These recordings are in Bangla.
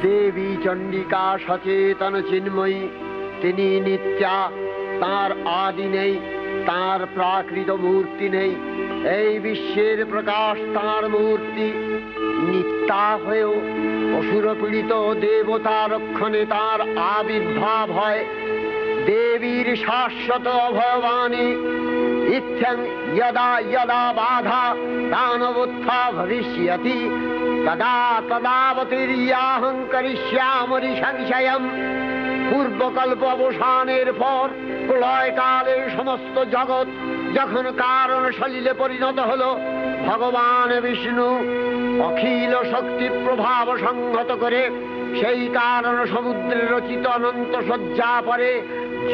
দেবী চণ্ডিকা সচেতন চিন্ময়ী, তিনি নিত্যা, তার আদি নেই, তার প্রাকৃত মূর্তি নেই। এই বিশ্বের প্রকাশ তার মূর্তি। নিত্যা হয়েও অসুর পীড়িত দেবতা রক্ষণে তার আবির্ভাব হয়। দেবীর শাশ্বত অভয়বাণী, ইত্যং যদা যদা বাধা দানবোত্থা ভবিষ্যতি তদা তদাবতীর্যাহং করিষ্যামি সংশয়ম। পূর্বকল্প অবসানের পর প্রলয়কালে সমস্ত জগৎ যখন কারণ সলিলে পরিণত হলো, ভগবান বিষ্ণু অখিল শক্তি প্রভাব সংহত করে সেই কারণ সমুদ্রে রচিত অনন্ত শয্যা পরে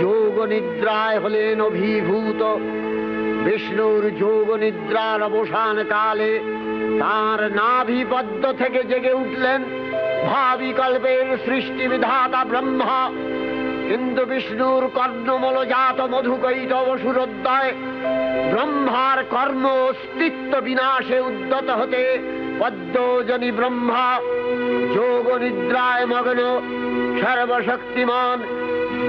যোগ নিদ্রায় হলেন অভিভূত। বিষ্ণুর যোগ নিদ্রার অবসান কালে তার নাভিপদ্ম থেকে জেগে উঠলেন ভাবি কল্পের সৃষ্টি বিধাতা ব্রহ্মা। কিন্তু বিষ্ণুর কর্ণমূলজাত মধুকৈটব সুরোদয় ব্রহ্মার কর্ম অস্তিত্ব বিনাশে উদ্যত হতে পদ্মজনী ব্রহ্মা যোগ নিদ্রায় মগ্ন সর্বশক্তিমান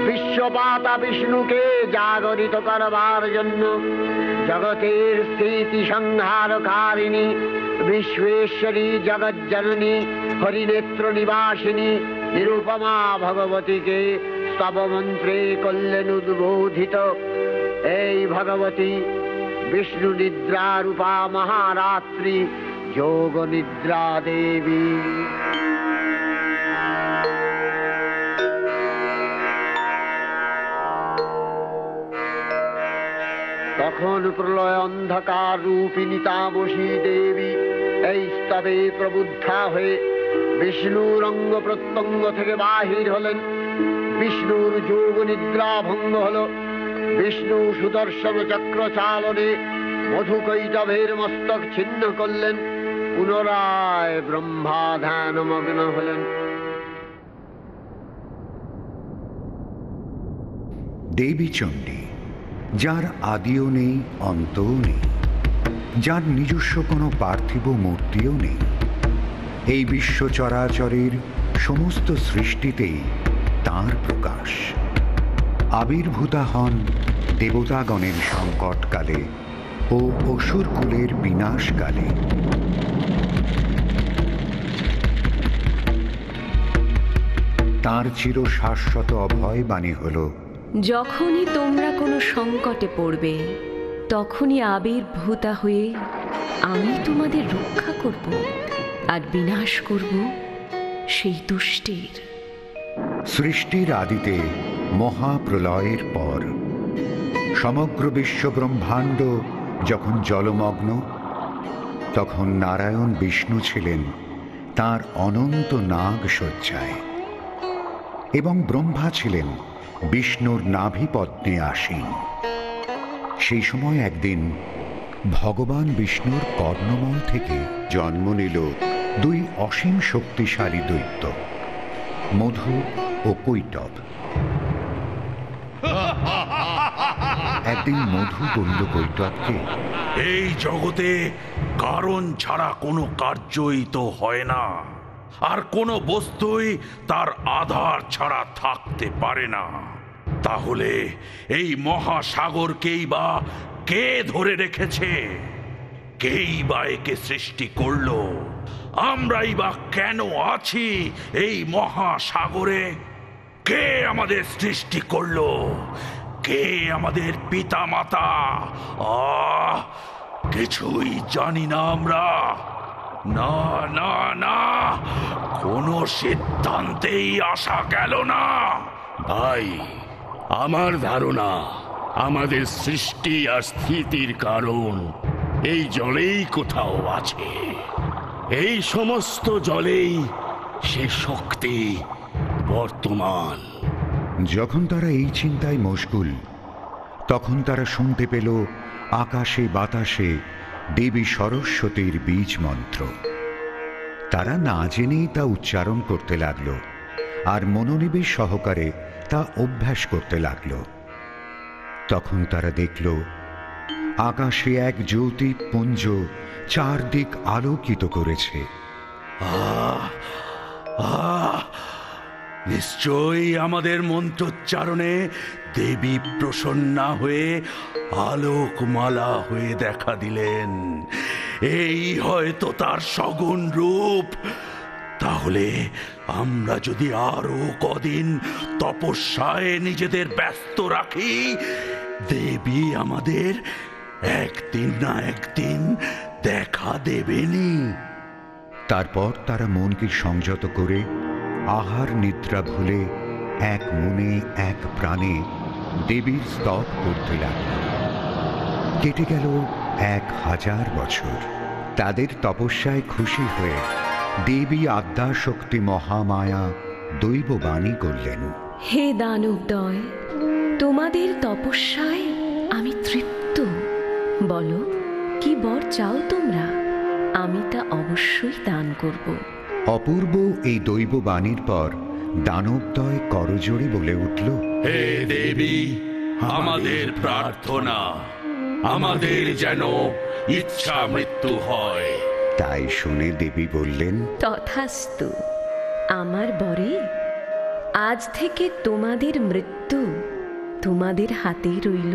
বিশ্বপাতা বিষ্ণুকে জাগরিত করবার জন্য জগতের স্থিতি সংহারকারিণী বিশ্বেশ্বরী জগজ্জননী হরিনেত্র নিবাসিনী নিরুপমা ভগবতীকে স্তব মন্ত্রে করলেন উদ্বোধিত। এই ভগবতী বিষ্ণু নিদ্রা রূপা মহারাত্রি যোগ নিদ্রা দেবী। তখন প্রলয় অন্ধকার রূপিণী তামসী দেবী এই স্তবে প্রবুদ্ধা হয়ে বিষ্ণুর অঙ্গ প্রত্যঙ্গ থেকে বাহির হলেন। বিষ্ণুর যোগ নিদ্রা ভঙ্গ হল। বিষ্ণু সুদর্শন চক্র চালনে মধুকৈটভের মস্তক ছিন্ন করলেন। পুনরায় ব্রহ্মা ধ্যান মগ্ন হলেন। দেবী চণ্ডী, যার আদিও নেই অন্তও নেই, যার নিজস্ব কোনো পার্থিব মূর্তিও নেই, এই বিশ্ব চরাচরের সমস্ত সৃষ্টিতেই তাঁর প্রকাশ। আবির্ভূতা হন দেবতাগণের সংকটকালে ও অসুরকুলের বিনাশকালে। তাঁর চির শাশ্বত অভয় বাণী হল, যখনই তোমরা কোনো সংকটে পড়বে তখনই আবির্ভূতা হয়ে আমি তোমাদের রক্ষা করব আর বিনাশ করব সেই দুষ্টের। সৃষ্টির আদিতে মহাপ্রলয়ের পর সমগ্র বিশ্ব ব্রহ্মাণ্ড যখন জলমগ্ন, তখন নারায়ণ বিষ্ণু ছিলেন তাঁর অনন্ত নাগ শয্যায় এবং ব্রহ্মা ছিলেন বিষ্ণুর নাভিপদ্মে আসীন। সেই সময় একদিন ভগবান বিষ্ণুর কর্ণমল থেকে জন্ম নিল দুই অসীম শক্তিশালী দৈত্য, মধু ও কৈটব। একদিন মধু বলল কৈটবকে, এই জগতে কারণ ছাড়া কোনো কার্যই তো হয় না, আর কোনো বস্তুই তার আধার ছাড়া থাকতে পারে না। তাহলে এই মহাসাগরকেই বা কে ধরে রেখেছে? কেই বা একে সৃষ্টি করলো? আমরাই বা কেন আছি এই মহাসাগরে? কে আমাদের সৃষ্টি করলো? কে আমাদের পিতা মাতা? কিছুই জানি না আমরা। না না না, কোনো সিদ্ধান্তেই আসা গেল না। ভাই, আমার ধারণা আমাদের সৃষ্টি আর স্থিতির কারণ এই জলেই কোথাও আছে। এই সমস্ত জলেই সে শক্তি বর্তমান। যখন তারা এই চিন্তায় মশগুল, তখন তারা শুনতে পেল আকাশে বাতাসে দেবী সরস্বতীর বীজ মন্ত্র। তারা না জেনেই তা উচ্চারণ করতে লাগল আর মনোনিবেশ সহকারে তা অভ্যাস করতে লাগল। তখন তারা দেখল আকাশে এক জ্যোতিপুঞ্জ চারদিক আলোকিত করেছে। আহ আহ নিশ্চয়ই আমাদের মন্ত্রোচ্চারণে দেবী প্রসন্না হয়ে আলোকমালা হয়ে দেখা দিলেন। এই হয়তো তার সগুণ রূপ। তাহলে আমরা যদি আরো কদিন তপস্যায় নিজেদের ব্যস্ত রাখি, দেবী আমাদের একদিন না একদিন দেখা দেবেনি। তারপর তারা মনকে সংযত করে আহার নিদ্রা ভুলে এক মনে এক প্রাণে দেবীর স্তব করতে লাগল। কেটে গেল 1000 বছর। তাদের তপস্যায় খুশি হয়ে দেবী আদ্যাশক্তি মহামায়া দৈববাণী করলেন, হে দানবদ্বয়, তোমাদের তপস্যায় আমি তৃপ্ত। বলো, কি বর চাও তোমরা? আমি তা অবশ্যই দান করব। অপূর্ব এই দৈববাণীর পর দানবদ্বয় করজোড়ে বলে উঠল, হে দেবী, আমাদের প্রার্থনা, আমাদের যেন ইচ্ছা মৃত্যু হয়। তাই শুনে দেবী বললেন, তথাস্তু। আমার বরে, আজ থেকে তোমাদের মৃত্যু তোমাদের হাতেই রইল।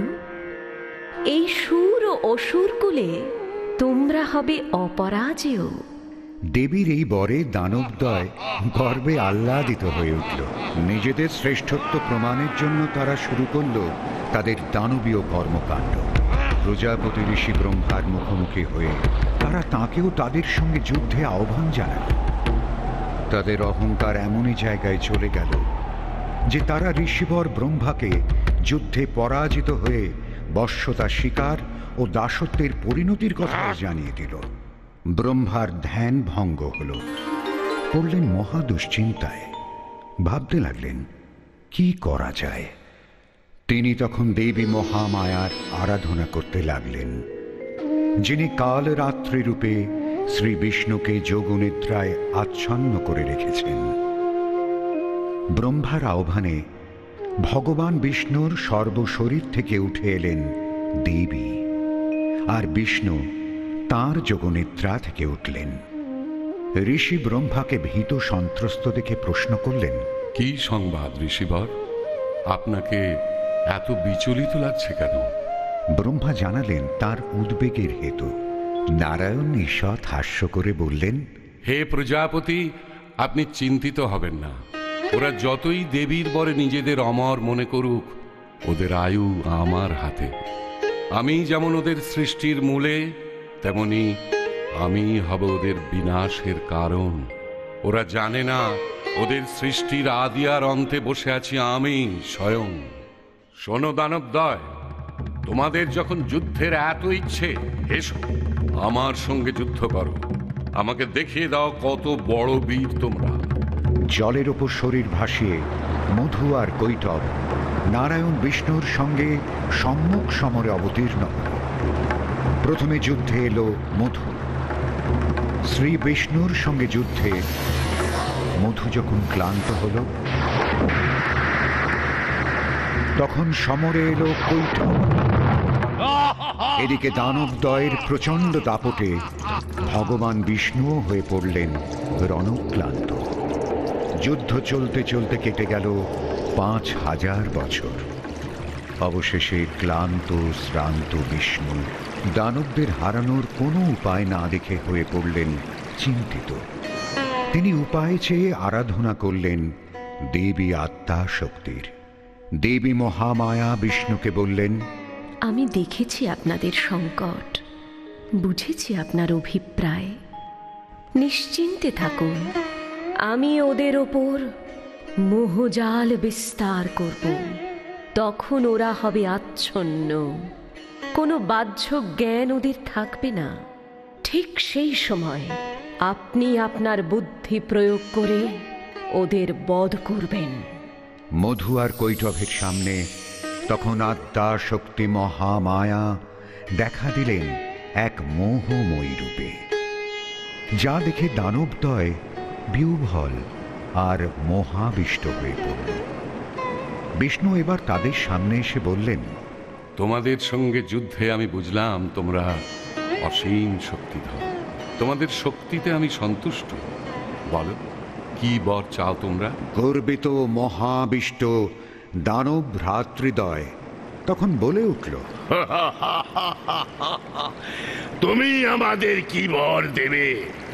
এই সুর ও অসুর কুলে তোমরা হবে অপরাজেয়। দেবীর এই বরে দানবদ্বয় গর্বে আহ্লাদিত হয়ে উঠল। নিজেদের শ্রেষ্ঠত্ব প্রমাণের জন্য তারা শুরু করল তাদের দানবীয় কর্মকাণ্ড। প্রজাপতি ঋষি ব্রহ্মার মুখোমুখি হয়ে তারা তাঁকেও তাদের সঙ্গে যুদ্ধে আহ্বান জানাল। তাদের অহংকার এমনই জায়গায় চলে গেল যে তারা ঋষিবর ব্রহ্মাকে যুদ্ধে পরাজিত হয়ে বশ্যতা শিকার ও দাসত্বের পরিণতির কথা জানিয়ে দিল। ব্রহ্মার ধ্যান ভঙ্গ হল। পড়লেন মহা দুশ্চিন্তায়। ভাবতে লাগলেন কি করা যায়। তিনি তখন দেবী মহামায়ার আরাধনা করতে লাগলেন, যিনি কাল রাত্রি রূপে শ্রী বিষ্ণুকে যোগনিদ্রায় আচ্ছন্ন করে রেখেছেন। ব্রহ্মার আহ্বানে ভগবান বিষ্ণুর সর্বশরীর থেকে উঠে এলেন দেবী, আর বিষ্ণু তাঁর যোগনিদ্রা থেকে উঠলেন। ঋষি ব্রহ্মাকে ভীত সন্ত্রস্ত দেখে প্রশ্ন করলেন, কি সংবাদ ঋষিবর? আপনাকে এত বিচলিত লাগছে কেন? ব্রহ্মা জানালেন তার উদ্বেগের হেতু। নারায়ণ ঈষৎ হাস্য করে বললেন, হে প্রজাপতি, আপনি চিন্তিত হবেন না। ওরা যতই দেবীর বরে নিজেদের অমর মনে করুক, ওদের আয়ু আমার হাতে। আমি যেমন ওদের সৃষ্টির মূলে, তেমনি আমি হব ওদের বিনাশের কারণ। ওরা জানে না ওদের সৃষ্টির আদি আর অন্তে বসে আছি আমি স্বয়ং। শোনো দানবদ্বয়, তোমাদের যখন যুদ্ধের এত ইচ্ছে, এসো আমার সঙ্গে যুদ্ধ করো। আমাকে দেখিয়ে দাও কত বড় বীর তোমরা। জলের ওপর শরীর ভাসিয়ে মধু আর কৈটব নারায়ণ বিষ্ণুর সঙ্গে সম্মুখ সমরে অবতীর্ণ হল। প্রথমে যুদ্ধে এলো মধু। শ্রী বিষ্ণুর সঙ্গে যুদ্ধে মধু যখন ক্লান্ত হল, তখন সমরে এলো কৈটব। এদিকে দানবদ্বয়ের প্রচণ্ড দাপটে ভগবান বিষ্ণুও হয়ে পড়লেন রণক্লান্ত। যুদ্ধ চলতে চলতে কেটে গেল 5000 বছর। অবশেষে ক্লান্ত শ্রান্ত বিষ্ণু দানবদের হারানোর কোনো উপায় না দেখে হয়ে পড়লেন চিন্তিত। তিনি উপায় চেয়ে আরাধনা করলেন দেবী আত্মা শক্তির। দেবী মহামায়া বিষ্ণুকে বললেন, আমি দেখেছি আপনাদের সংকট, বুঝেছি আপনার অভিপ্রায়। নিশ্চিন্তে থাকুন, আমি ওদের ওপর মোহজাল বিস্তার করব। তখন ওরা হবে আচ্ছন্ন, কোনো বাহ্য জ্ঞান ওদের থাকবে না। ঠিক সেই সময় আপনি আপনার বুদ্ধি প্রয়োগ করে ওদের বধ করবেন। মধু আর কৈটভের সামনে তখন আদ্যা শক্তি মহামায়া দেখা দিলেন এক মোহময়ী রূপে, যা দেখে দানবদ্বয় বিহ্বল আর মোহাবিষ্ট হয়ে পড়ল। বিষ্ণু এবার তাদের সামনে এসে বললেন, তোমাদের সঙ্গে যুদ্ধে আমি বুঝলাম তোমরা অসীম শক্তিধর। তোমাদের শক্তিতে আমি সন্তুষ্ট। বলো, কি বর চাও তোমরা? গর্বিত মহাবিষ্ট দানব ভ্রাতৃদয় তখন বলে উঠল, তুমি আমাদের কি বর দেবে?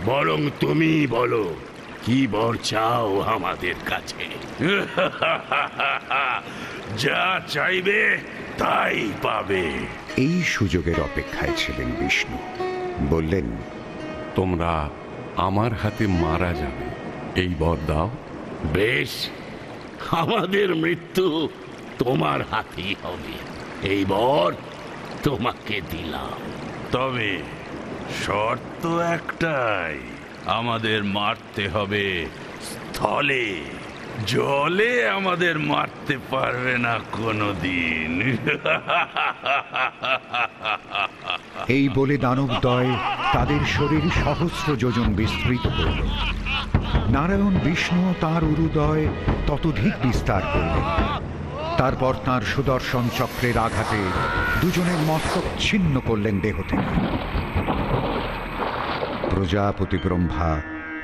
বরং তুমি বলো, কি বর চাও আমাদের কাছে? যা চাইবে তাই পাবে। এই সুযোগের অপেক্ষায় ছিলেন বিষ্ণু। বললেন, তোমরা আমার হাতে মারা যাবে, এই বর দাও। বেশ, আমাদের মৃত্যু তোমার হাতেই হবে, এই বর তোমাকে দিলাম। তবে শর্ত একটাই, আমাদের মারতে হবে স্থলে, জলে আমাদের মারতে পারবে না কোনোদিন। এই বলে দানবদ্বয় তাদের শরীর সহস্র যোজন বিস্তৃত করল। নারায়ণ বিষ্ণু তাঁর উরুদয় ততোধিক বিস্তার করলেন। তারপর তাঁর সুদর্শন চক্রের আঘাতে দুজনের মস্তক ছিন্ন করলেন দেহ থেকে। প্রজাপতি ব্রহ্মা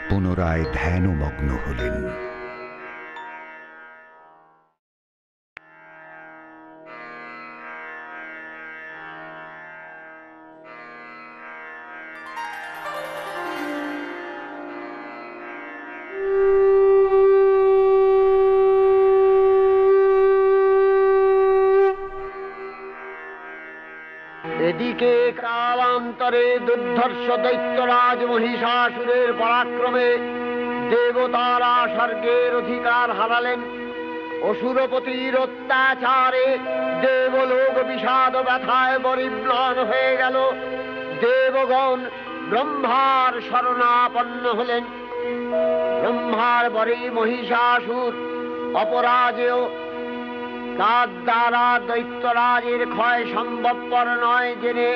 পুনরায় ধ্যানমগ্ন হলেন। এদিকে কালান্তরে দুর্ধর্ষ দৈত্যরাজ মহিষাসুরের পরাক্রমে দেবতারা স্বর্গের অধিকার হারালেন। অসুরপতির অত্যাচারে দেবলোক বিষাদ ব্যথায় পরিম্লান হয়ে গেল। দেবগণ ব্রহ্মার শরণাপন্ন হলেন। ব্রহ্মার পরে মহিষাসুর অপরাজেয়। তার দ্বারা দৈত্যরাজের ক্ষয় সম্ভবপর নয় জেনে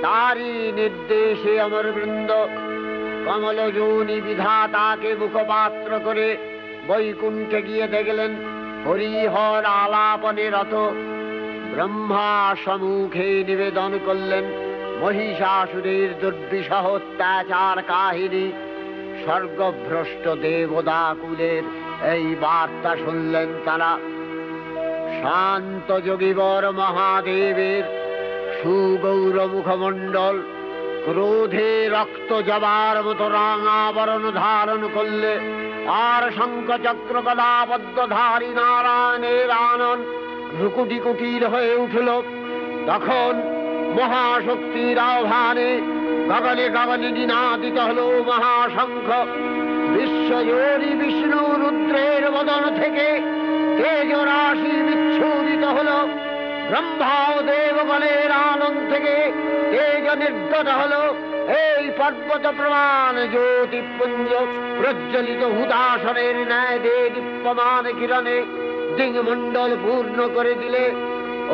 তারই নির্দেশে অমরবৃন্দ কমলযোনি বিধাতাকে মুখপাত্র করে বৈকুণ্ঠে গিয়ে দেখলেন হরিহর আলাপনে রত। ব্রহ্মা সম্মুখে নিবেদন করলেন মহিষাসুরের দুর্বিষহ অত্যাচার কাহিনী। স্বর্গভ্রষ্ট দেবদাকুলের এই বার্তা শুনলেন তারা। শান্ত যোগীবর মহাদেবের সুগৌর মুখমণ্ডল ক্রোধে রক্ত জবার মতো রাঙাবরণ ধারণ করলে, আর শঙ্খ চক্র গদাপদ্মধারী নারায়ণের আনন ভ্রুকুটি কুটির হয়ে উঠল। তখন মহাশক্তির আহ্বানে গগনে গগনে নিনাদিত হল মহাশঙ্খ। বিশ্বজোরি বিষ্ণু রুদ্রের বদন থেকে তেজ রাশি বিচ্ছুরিত হল। ব্রহ্মা ও দেবগণের আনন্দ থেকে তেজ নির্গত হল। এই পর্বত প্রমাণ জ্যোতিপুঞ্জ প্রজ্বলিত হুদাসনের ন্যায় দীপ্যমান কিরণে দিংমণ্ডল পূর্ণ করে দিলে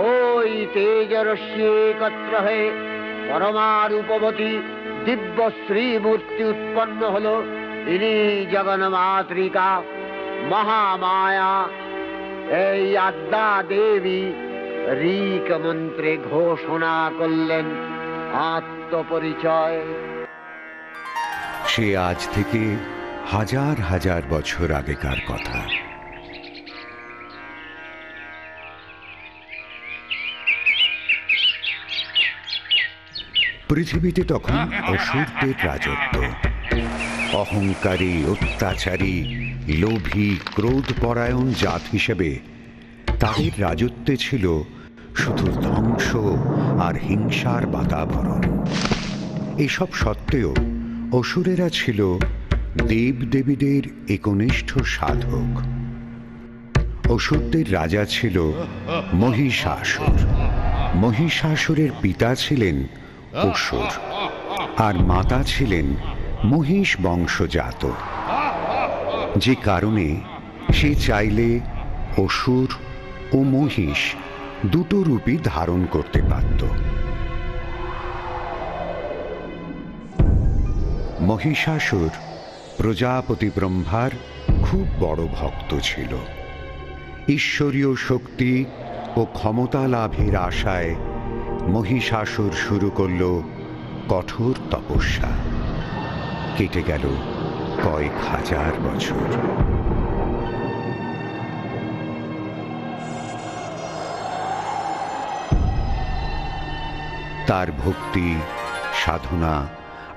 ওই তেজ রশ্মি একত্র হয়ে পরমারূপবতী দিব্য শ্রীমূর্তি উৎপন্ন হল। ইনি জগন্মাতৃকা মহামায়া। এই আদ্যা দেবী ঋক মন্ত্রে ঘোষণা করলেন আত্মপরিচয়। সে আজ থেকে হাজার হাজার বছর আগেকার কথা। পৃথিবীতে তখন অসুরদের রাজত্ব। অহংকারী, অত্যাচারী, লোভী, ক্রোধপরায়ণ জাত হিসেবে তাদের রাজত্বে ছিল শুধু ধ্বংস আর হিংসার বাতাবরণ। এসব সত্ত্বেও অসুরেরা ছিল দেবদেবীদের একনিষ্ঠ সাধক। অসুরদের রাজা ছিল মহিষাসুর। মহিষাসুরের পিতা ছিলেন অসুর আর মাতা ছিলেন মহিষ বংশজাত, যে কারণে সে চাইলে অসুর ও মহিষ দুটো রূপই ধারণ করতে পারত। মহিষাসুর প্রজাপতি ব্রহ্মার খুব বড় ভক্ত ছিল। ঈশ্বরীয় শক্তি ও ক্ষমতা লাভের আশায় মহিষাসুর শুরু করল কঠোর তপস্যা। কেটে গেল কয়েক হাজার বছর। তার ভক্তি, সাধনা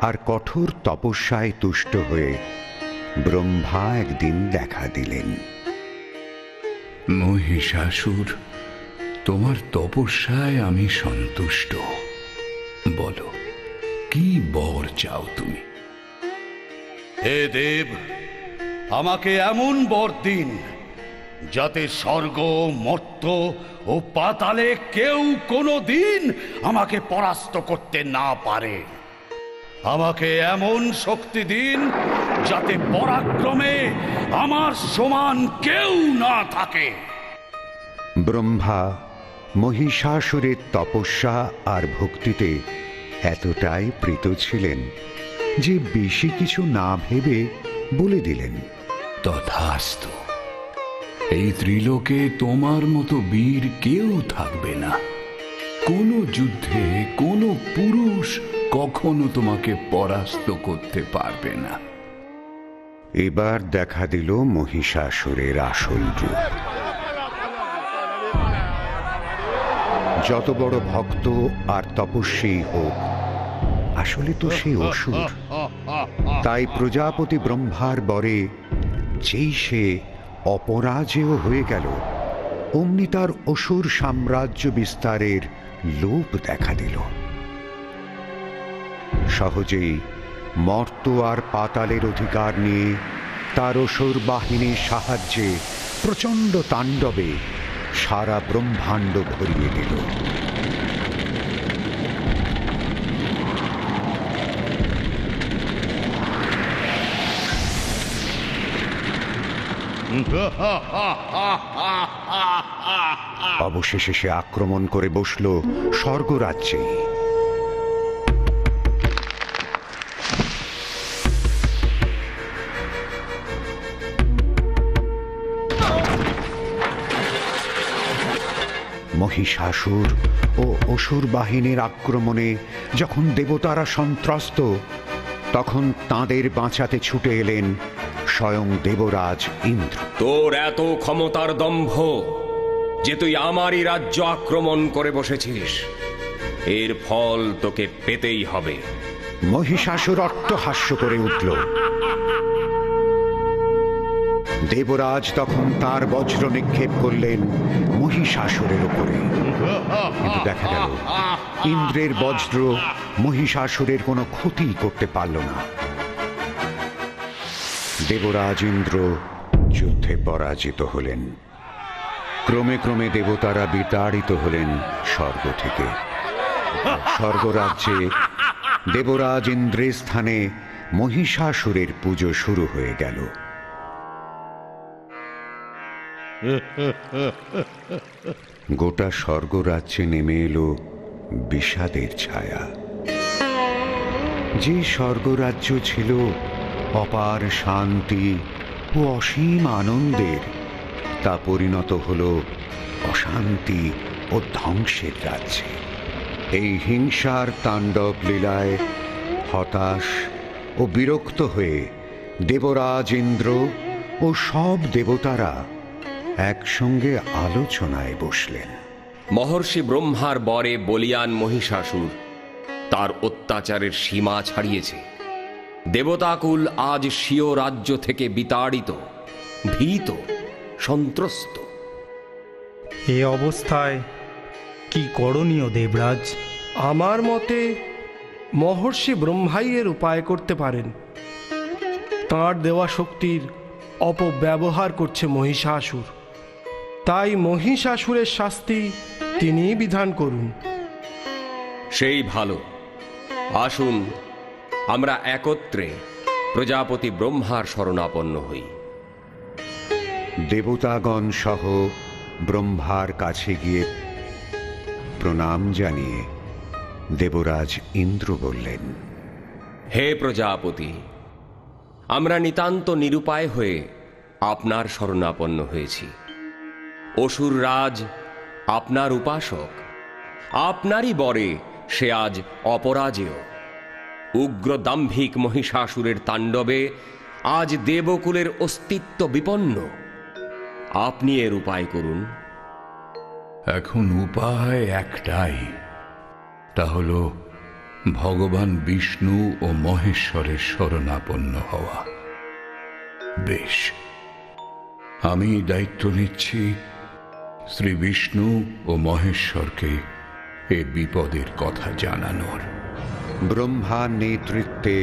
আর কঠোর তপস্যায় তুষ্ট হয়ে ব্রহ্মা একদিন দেখা দিলেন। মহিষাসুর, তোমার তপস্যায় আমি সন্তুষ্ট। বলো, কি বর চাও তুমি? হে দেব, আমাকে এমন বর দিন যাতে স্বর্গ, মর্ত্য ও পাতালে কেউ কোনো দিন আমাকে পরাস্ত করতে না পারে। আমাকে এমন শক্তি দিন যাতে পরাক্রমে আমার সমান কেউ না থাকে। ব্রহ্মা মহিষাসুরের তপস্যা আর ভক্তিতে এতটাই প্রীত ছিলেন যে বেশি কিছু না ভেবে বলে দিলেন, তথাস্তু। এই ত্রিলোকে তোমার মতো বীর কেউ থাকবে না। কোনো যুদ্ধে কোনো পুরুষ কখনো তোমাকে পরাস্ত করতে পারবে না। এবার দেখা দিল মহিষাসুরের আসল রূপ। যত বড় ভক্ত আর তপস্বী হোক, আসলে তো সে অসুর। তাই প্রজাপতি ব্রহ্মার বরে যেই সে অপরাজেয় হয়ে গেল, অমনি তার অসুর সাম্রাজ্য বিস্তারের লোভ দেখা দিল। সহজেই মর্ত্য আর পাতালের অধিকার নিয়ে তার অসুর বাহিনীর সাহায্যে প্রচণ্ড তাণ্ডবে সারা ব্রহ্মাণ্ড ভরিয়ে দিল। অবশেষে সে আক্রমণ করে বসল স্বর্গরাজ্যে। মহিষাসুর ও অসুর বাহিনীর আক্রমণে যখন দেবতারা সন্ত্রস্ত, তখন তাঁদের বাঁচাতে ছুটে এলেন স্বয়ং দেবরাজ ইন্দ্র। তোর এত ক্ষমতার দম্ভ যে তুই আমারই রাজ্য আক্রমণ করে বসেছিস, এর ফল তোকে পেতেই হবে। মহিষাসুর অট্টহাস্য করে উঠল। দেবরাজ তখন তার বজ্র নিক্ষেপ করলেন মহিষাসুরের উপরে, কিন্তু দেখা গেল ইন্দ্রের বজ্র মহিষাসুরের কোনো ক্ষতি করতে পারল না। দেবরাজ ইন্দ্র যুদ্ধে পরাজিত হলেন। ক্রমে ক্রমে দেবতারা বিতাড়িত হলেন স্বর্গ থেকে। স্বর্গরাজ্যে দেবরাজ ইন্দ্রের স্থানে মহিষাসুরের পুজো শুরু হয়ে গেল। গোটা স্বর্গরাজ্যে নেমে এলো বিষাদের ছায়া। যে স্বর্গরাজ্য ছিল অপার শান্তি ও অসীম আনন্দের, তা পরিণত হল অশান্তি ও ধ্বংসের রাজ্যে। এই হিংসার তাণ্ডব লীলায় হতাশ ও বিরক্ত হয়ে দেবরাজ ইন্দ্র ও সব দেবতারা একসঙ্গে আলোচনায় বসলেন। মহর্ষি ব্রহ্মার বরে বলিয়ান মহিষাসুর তার অত্যাচারের সীমা ছাড়িয়েছে। দেবতাকুল আজ স্বীয় রাজ্য থেকে বিতাড়িত, ভীত, সন্ত্রস্ত। এ অবস্থায় কি করণীয় দেবরাজ? আমার মতে মহর্ষি ব্রহ্মাই এর উপায় করতে পারেন। তাঁর দেওয়া শক্তির অপব্যবহার করছে মহিষাসুর। তাই মহিষাসুরের শাস্তি তিনিই বিধান করুন। সেই ভালো। আসুন আমরা একত্রে প্রজাপতি ব্রহ্মার শরণাপন্ন হই। দেবতাগণ সহ ব্রহ্মার কাছে গিয়ে প্রণাম জানিয়ে দেবরাজ ইন্দ্র বললেন, হে প্রজাপতি, আমরা নিতান্ত নিরুপায় হয়ে আপনার শরণাপন্ন হয়েছি। অসুর রাজ আপনার উপাসক, আপনারই বরে সে আজ অপরাজেয়। উগ্র দাম্ভিক মহিষাসুরের তাণ্ডবে আজ দেবকুলের অস্তিত্ব বিপন্ন। আপনি এর উপায় করুন। এখন উপায় একটাই, তা হল ভগবান বিষ্ণু ও মহেশ্বরের শরণাপন্ন হওয়া। বেশ, আমি দায়িত্ব নিচ্ছি শ্রী বিষ্ণু ও মহেশ্বরকে এ বিপদের কথা জানানোর। ব্রহ্মার নেতৃত্বে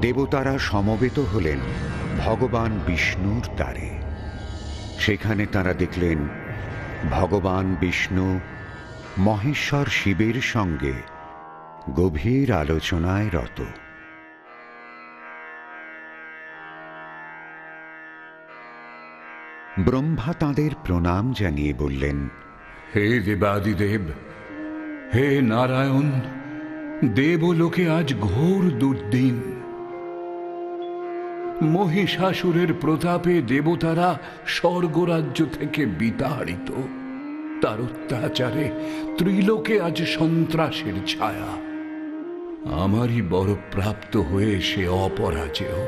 দেবতারা সমবেত হলেন ভগবান বিষ্ণুর দ্বারে। সেখানে তারা দেখলেন ভগবান বিষ্ণু মহেশ্বর শিবের সঙ্গে গভীর আলোচনায় রত। ব্রহ্মা তাঁদের প্রণাম জানিয়ে বললেন, হে দেবাদিদেব, হে নারায়ণ, দেবলোকে আজ ঘোর দুর্দিন। মহিষাসুরের প্রতাপে দেবতারা স্বর্গরাজ্য থেকে বিতাড়িত। তার অত্যাচারে ত্রিলোকে আজ সন্ত্রাসের ছায়া। আমারই বড় প্রাপ্ত হয়ে সে অপরাজেয়।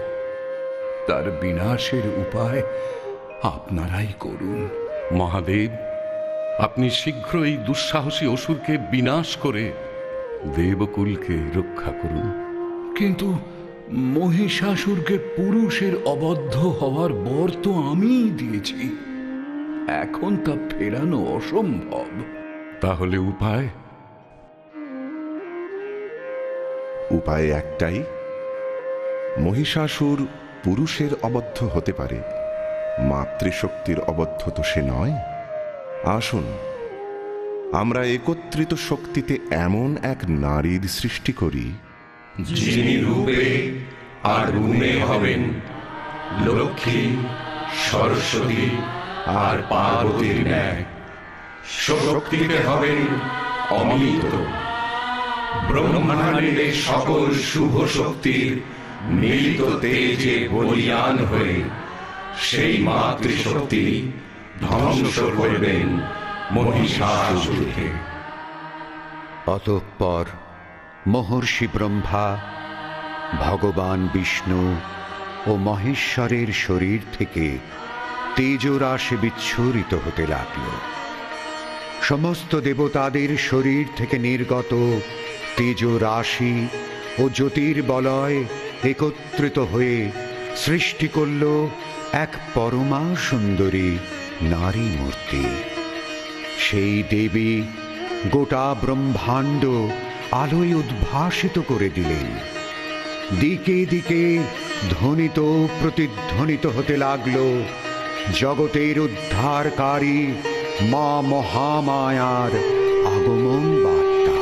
তার বিনাশের উপায় আপনারাই করুন। মহাদেব, আপনি শীঘ্র এই দুঃসাহসী অসুরকে বিনাশ করে দেবকুলকে রক্ষা করুন। কিন্তু মহিষাসুরকে পুরুষের অবদ্ধ হওয়ার বর তো আমিই দিয়েছি। এখন তা ফেরানো অসম্ভব। তাহলে উপায়? উপায় একটাই, মহিষাসুর পুরুষের অবদ্ধ হতে পারে, মাতৃশক্তির অবদ্ধ তো সে নয়। আসুন, আমরা একত্রিত শক্তিতে এমন এক নারীর সৃষ্টি করি, যিনি রূপে আর গুণে হবেন লক্ষ্মী, সরস্বতী আর পার্বতীর ন্যায়। শক্তিতে হবেন অমিত। ব্রহ্মাণ্ডে সকল শুভ শক্তির মিলিত তেজে বলীয়ান হয়ে সেই মাতৃশক্তি ধ্বংস করবেন মহিষাসুরকে। অতঃপর মহর্ষি ব্রহ্মা ভগবান বিষ্ণু ও মহেশ্বরের শরীর থেকে তেজরাশি বিচ্ছুরিত হতে লাগল। সমস্ত দেবতাদের শরীর থেকে নির্গত তেজরাশি ও জ্যোতির্বলয় একত্রিত হয়ে সৃষ্টি করল এক পরমা সুন্দরী নারী মূর্তি। সেই দেবী গোটা ব্রহ্মাণ্ড আলোয় উদ্ভাসিত করে দিলেন। দিকে দিকে ধ্বনিত প্রতিধ্বনিত হতে লাগল জগতের উদ্ধারকারী মা মহামায়ার আগমন বার্তা।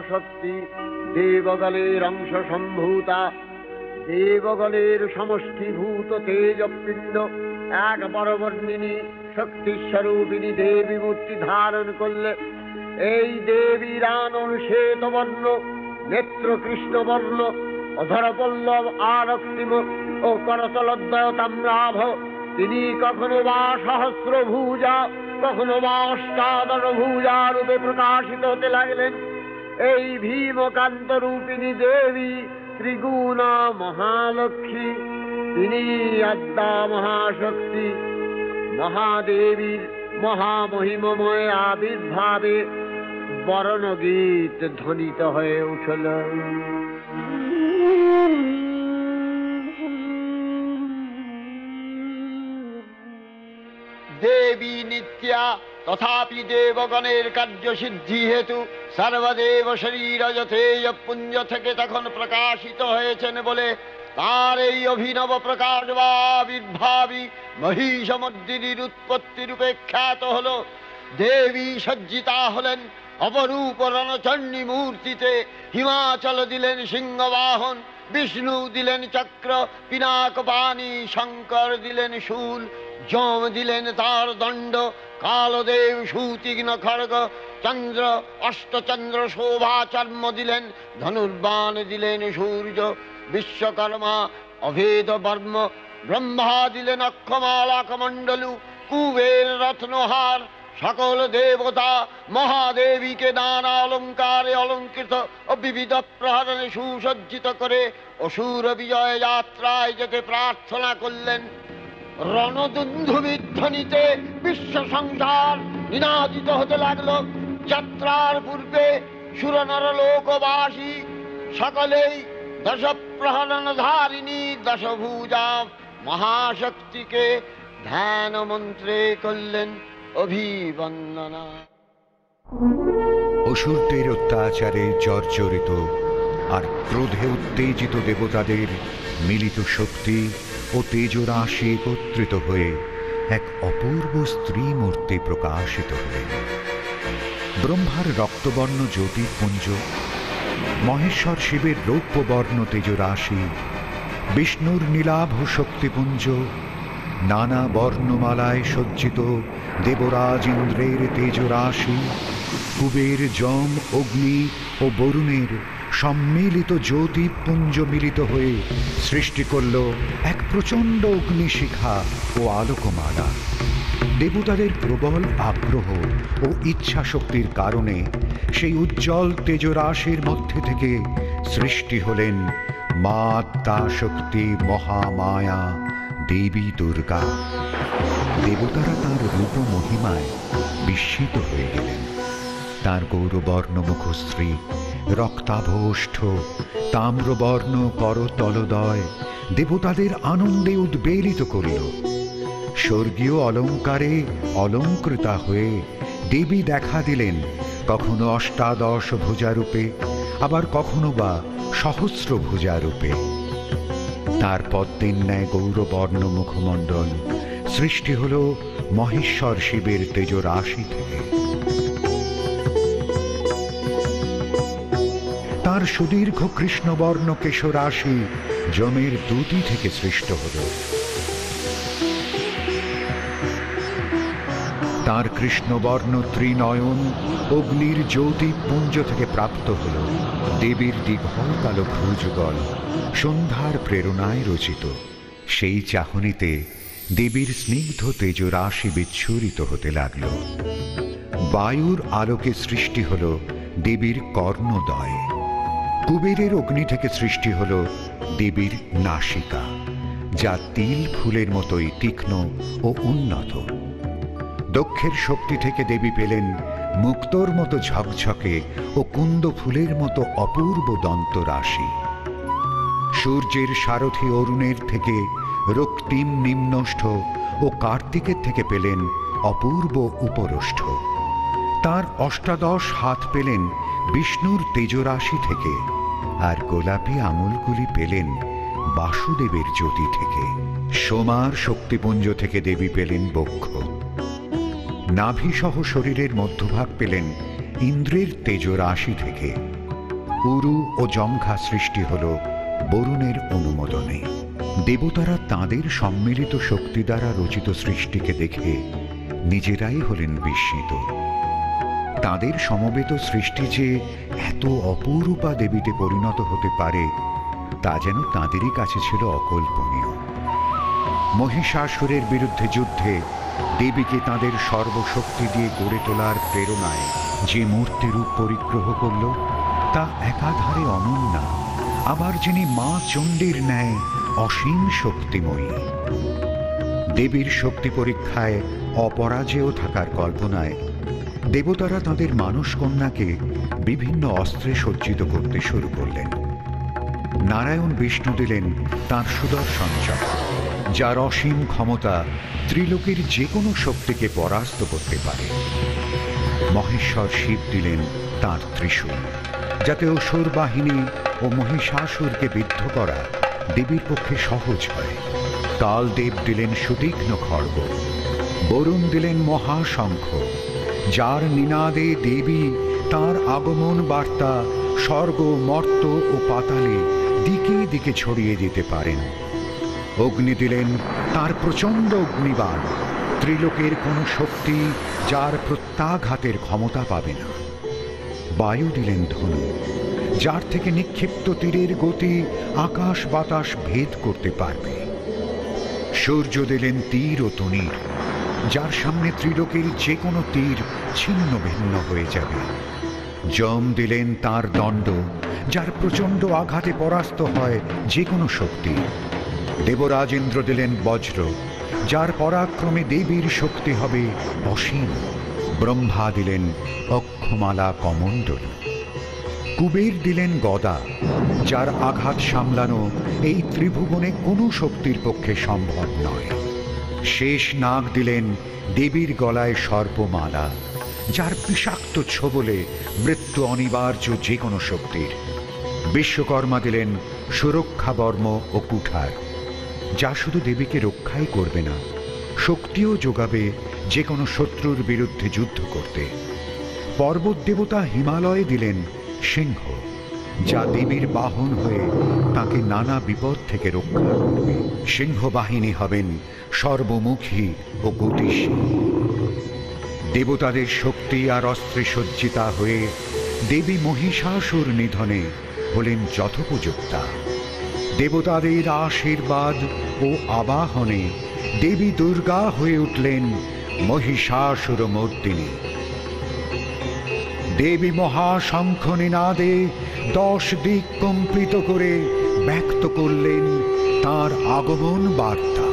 মহাশক্তি দেবগণের অংশ সম্ভূতা, দেবগণের সমষ্টিভূত তেজপিণ্ড এক বরবর্ণিনী শক্তিস্বরূপিণী দেবী মূর্তি ধারণ করলে এই দেবীর আনন শ্বেতবর্ণ, নেত্র কৃষ্ণবর্ণ, অধরপল্লব আরক্তিম ও করতলদ্বয় তাম্রাভ। তিনি কখনো বা সহস্রভুজা, কখনো বা অষ্টাদশ ভুজা রূপে প্রকাশিত হতে লাগলেন। এই ভীমকান্ত রূপিণী দেবী ত্রিগুণা মহালক্ষ্মী, তিনি আদ্যা মহাশক্তি। মহাদেবীর মহামহিমময় আবির্ভাবে বরণগীত ধ্বনিত হয়ে উঠল। দেবী নিত্যা, তথাপি দেবগণের কার্যসিদ্ধি হেতু সর্বদেব শরীর যথেয় পুঞ্জ থেকে তখন প্রকাশিত হয়েছেন বলে তার এই অভিনব প্রকাশ বা আবির্ভাবী মহিষমর্দিনীর উৎপত্তি রূপে খ্যাত হল। দেবী সজ্জিতা হলেন অপরূপ রণচণ্ডী মূর্তিতে। হিমাচল দিলেন সিংহবাহন, বিষ্ণু দিলেন চক্র, পিনাক পানি, শঙ্কর দিলেন শূল, যম দিলেন তার দণ্ড, কালদেব সুতীক্ষ্ণ খড়গ, চন্দ্র অষ্টচন্দ্র শোভা চর্ম দিলেন, ধনুর্বাণ দিলেন সূর্য, বিশ্বকর্মা অভেদ বর্ম, ব্রহ্মা দিলেন অক্ষমালা কমণ্ডলু, কুবের রত্নহার। সকল দেবতা মহাদেবীকে নানা অলঙ্কারে অলঙ্কৃত ও বিবিধ প্রহরণে সুসজ্জিত করে অসুর বিজয় যাত্রায় যেতে প্রার্থনা করলেন। রণদুন্ধুবিধ্বনিতে বিশ্ব সংসার নিনাদিত হতে লাগল। যাত্রার পূর্বে সুরনর লোকবাসী সকলেই দশ প্রহরণ ধারিণী দশভুজা মহাশক্তিকে ধ্যান মন্ত্রে করলেন অভিবন্দনা। অসুরদের অত্যাচারে জর্জরিত আর ক্রোধে উত্তেজিত দেবতাদের মিলিত শক্তি ও তেজরাশি একত্রিত হয়ে এক অপূর্ব স্ত্রী মূর্তি প্রকাশিত হলেন। ব্রহ্মার রক্তবর্ণ জ্যোতিপুঞ্জ, মহেশ্বর শিবের রৌপ্যবর্ণ তেজরাশি, বিষ্ণুর নীলাভ শক্তিপুঞ্জ, নানা বর্ণমালায় সজ্জিত দেবরাজ ইন্দ্রের তেজরাশি, কুবের, যম, অগ্নি ও বরুণের সম্মিলিত জ্যোতিপুঞ্জ মিলিত হয়ে সৃষ্টি করল এক প্রচণ্ড অগ্নিশিখা ও আলোকমালা। দেবতাদের প্রবল আগ্রহ ও ইচ্ছা শক্তির কারণে সেই উজ্জ্বল তেজরাশির মধ্যে থেকে সৃষ্টি হলেন মা আদ্যা শক্তি মহামায়া দেবী দুর্গা। দেবতারা তাঁর রূপ মহিমায় বিস্মিত হয়ে গেলেন। তাঁর গৌরবর্ণ মুখশ্রী, রক্তাভোষ্ঠ তাম্রবর্ণ করতলদয় দেবতাদের আনন্দে উদ্বেলিত করল। স্বর্গীয় অলঙ্কারে অলঙ্কৃতা হয়ে দেবী দেখা দিলেন কখনো অষ্টাদশ ভুজারূপে, আবার কখনো বা সহস্র ভুজারূপে। তার পদ্মের ন্যায় গৌরবর্ণ মুখমণ্ডল সৃষ্টি হল মহেশ্বর শিবের তেজরাশি থেকে। তার সুদীর্ঘ কৃষ্ণবর্ণ কেশরাশি যমের দুতি থেকে সৃষ্ট হল। তার কৃষ্ণবর্ণ ত্রিনয়ন অগ্নির জ্যোতিপুঞ্জ থেকে প্রাপ্ত হল। দেবীর দীঘল কালো ভ্রুযুগল সন্ধ্যার প্রেরণায় রচিত। সেই চাহনিতে দেবীর স্নিগ্ধ তেজরাশি বিচ্ছুরিত হতে লাগল। বায়ুর আলোকে সৃষ্টি হল দেবীর কর্ণদয়। কুবেরের অগ্নি থেকে সৃষ্টি হল দেবীর নাসিকা, যা তিল ফুলের মতোই তীক্ষ্ণ ও উন্নত। দক্ষের শক্তি থেকে দেবী পেলেন মুক্তোর মতো ঝকঝকে ও কুন্দ ফুলের মতো অপূর্ব দন্তরাশি। সূর্যের সারথি অরুণের থেকে রক্তিম নিম্নষ্ঠ ও কার্তিকের থেকে পেলেন অপূর্ব উপরষ্ঠ। তার অষ্টাদশ হাত পেলেন বিষ্ণুর তেজরাশি থেকে, আর গোলাপী আঙুলগুলি পেলেন বাসুদেবের জ্যোতি থেকে। সোমার শক্তিপুঞ্জ থেকে দেবী পেলেন বক্ষ। নাভিসহ শরীরের মধ্যভাগ পেলেন ইন্দ্রের তেজরাশি থেকে। উরু ও জমঘা সৃষ্টি হল বরুণের অনুমোদনে। দেবতারা তাঁদের সম্মিলিত শক্তি দ্বারা রচিত সৃষ্টিকে দেখে নিজেরাই হলেন বিস্মিত। তাঁদের সমবেত সৃষ্টি যে এত অপরূপা দেবীতে পরিণত হতে পারে তা যেন তাঁদেরই কাছে ছিল অকল্পনীয়। মহিষাসুরের বিরুদ্ধে যুদ্ধে দেবীকে তাঁদের সর্বশক্তি দিয়ে গড়ে তোলার প্রেরণায় যে মূর্তিরূপ পরিগ্রহ করল তা একাধারে অনন্যা, আবার যিনি মা চণ্ডীর ন্যায় অসীম শক্তিময়ী। দেবীর শক্তি পরীক্ষায় অপরাজেয় থাকার কল্পনায় দেবতারা তাঁদের মানস কন্যাকে বিভিন্ন অস্ত্রে সজ্জিত করতে শুরু করলেন। নারায়ণ বিষ্ণু দিলেন তাঁর সুদর্শন চক্র, যার অসীম ক্ষমতা ত্রিলোকের যে কোনো শক্তিকে পরাস্ত করতে পারে। মহেশ্বর শিব দিলেন তাঁর ত্রিশূল, যাতে অসুর বাহিনী ও মহিষাসুরকে বিদ্ধ করা দেবীর পক্ষে সহজ হয়। কালদেব দিলেন সুতীক্ষ্ণ খড়গ, বরুণ দিলেন মহাশঙ্খ, যার নিনাদে দেবী তার আগমন বার্তা স্বর্গ, মর্ত ও পাতালে দিকে দিকে ছড়িয়ে দিতে পারেন। অগ্নি দিলেন তার প্রচণ্ড অগ্নিবাণ, ত্রিলোকের কোনো শক্তি যার প্রত্যাঘাতের ক্ষমতা পাবে না। বায়ু দিলেন ধনু, যার থেকে নিক্ষিপ্ত তীরের গতি আকাশ বাতাস ভেদ করতে পারবে। সূর্য দিলেন তীর ও তনীর, যার সামনে ত্রিলোকের যে কোনো তীর ছিন্ন ভিন্ন হয়ে যাবে। যম দিলেন তার দণ্ড, যার প্রচণ্ড আঘাতে পরাস্ত হয় যে কোনো শক্তি। দেবরাজেন্দ্র দিলেন বজ্র, যার পরাক্রমে দেবীর শক্তি হবে অসীম। ব্রহ্মা দিলেন অক্ষমালা কমণ্ডল। কুবের দিলেন গদা, যার আঘাত সামলানো এই ত্রিভুবনে কোনো শক্তির পক্ষে সম্ভব নয়। শেষ নাগ দিলেন দেবীর গলায় সর্পমালা, যার বিষাক্ত ছোবলে মৃত্যু অনিবার্য যে কোনো শক্তির। বিশ্বকর্মা দিলেন সুরক্ষা বর্ম ও কুঠার, যা শুধু দেবীকে রক্ষাই করবে না, শক্তিও যোগাবে যে কোনো শত্রুর বিরুদ্ধে যুদ্ধ করতে। পর্বত দেবতা হিমালয়ে দিলেন সিংহ, যা দেবীর বাহন হয়ে তাকে নানা বিপদ থেকে রক্ষা করবে। সিংহ বাহিনী হবেন সর্বমুখী ও গতিশীল। দেবতাদের শক্তি আর অস্ত্রে সজ্জিতা হয়ে দেবী মহিষাসুর নিধনে হলেন যথোপযুক্তা। দেবতাদের আশীর্বাদ ও আবাহনে দেবী দুর্গা হয়ে উঠলেন মহিষাসুর মর্দিনী। দেবী মহাশঙ্খ নিনাদে 10 দিক কম্পিত করে ব্যক্ত করলেন তাঁর আগমন বার্তা।